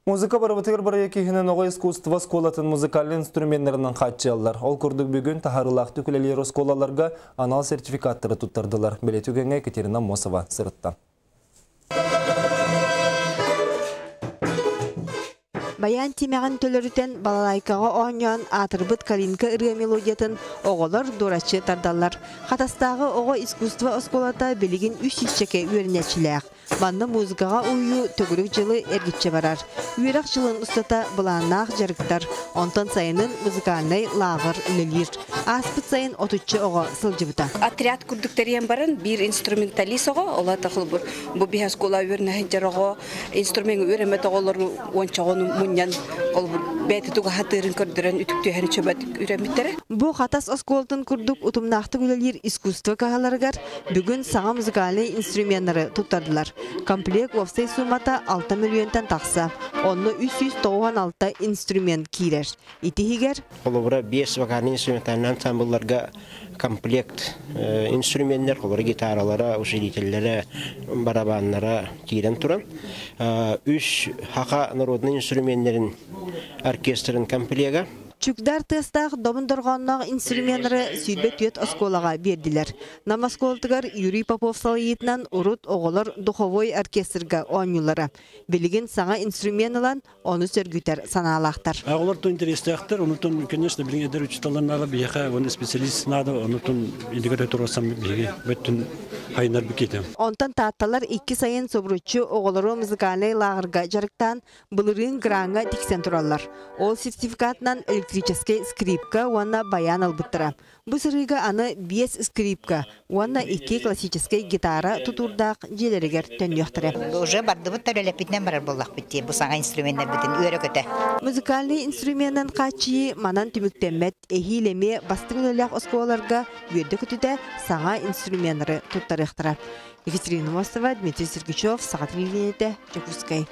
Музыка барыбытыр бары екігінен оғы искусство сколатын музыкальный инструменттерінің қатчалар. Ол күрдік бүгін тахарылақты күлелері сколаларға анал сертификаттары тұттардылар. Белетугенге Екатерина Мосова сырытта. Баян темяган төлөрүтен балалайкаға оңян атырбыт калинка ыры мелодиятын оғолар дурачы тардалар. Хатастағы оғы искусство осколата белигин 300 чеке үйернечіләк. Банны музыкаға уйу төгірік жылы әргітче барар. Үйерақ жылын ұстата бұланнақ жарықтар. Онтан сайынын музыкальный лағыр үлелер. Аспыт сайын отуччы оғы сылжыбыта. Отряд күрдіктерен барын бір инструменталист оғы, ола тақыл бұр. Бұ бейхаз кола үйернәхін жарығы, инструмент үйерімет оғылар ончағының мұньян бәйті тұға хатырын көрдірін үтіктүйәні чөбәт үйреметтері. Бұ қатас осколтын күрдік ұтымнақты үлелер искусство кағаларығар бүгін саға музыкальный инструменттары тұттардылар. Комплект офсай сумата 6 миллионтан тақса, онны 396 инструмент кейлер. Итихигер? Олыбыра 5 вокальный инструментальный ансамбльларға комплект инструменттер, олары гитаралары, усилителлері, барабанлары кейлен тұран. 3 хақа народный инструменттерін оркестрын комплега. Чүкдар тестақ домындырғаннақ инструменттары сүйбет үйет осколаға берділер. Намасколтығар Юрий Попов салайетінен ұрут оғылар духовой оркестрға оңылары. Білігін саңа инструментылан оны сөргітер саналақтар. Олар то интерестіяқтар, онытын, конечно, білген әдер үчіталарына бияқа, оны специалист нады, онытын индикатор тұрғасам бейге бөттін хайнар бікетім. Онтан татталар 2 сайын собручу оғылары музыкалай лағырға жарықтан бұлырын гранға тіксен тұралар. Ол сертификатынан электрический скрипка, уанна баян албыттыра. Бұл сырыға аны 5 скрипка, уанна 2 классический гитара тұтурдақ желерігер төньяқтыры. Уже барды бұттар өлепітінен барар болақ бітті, бұл саңа инструменттер бітін үйері көті. Музыкальный инструменттен қачы манан түміктемет эхилеме бастығын өләқ осколарға үйерді күтіде саңа инструменттары тұттарықтыра. Екатерина Мосова, Дмитрий Сергачев, Сағат Лилинеті, Чекускай.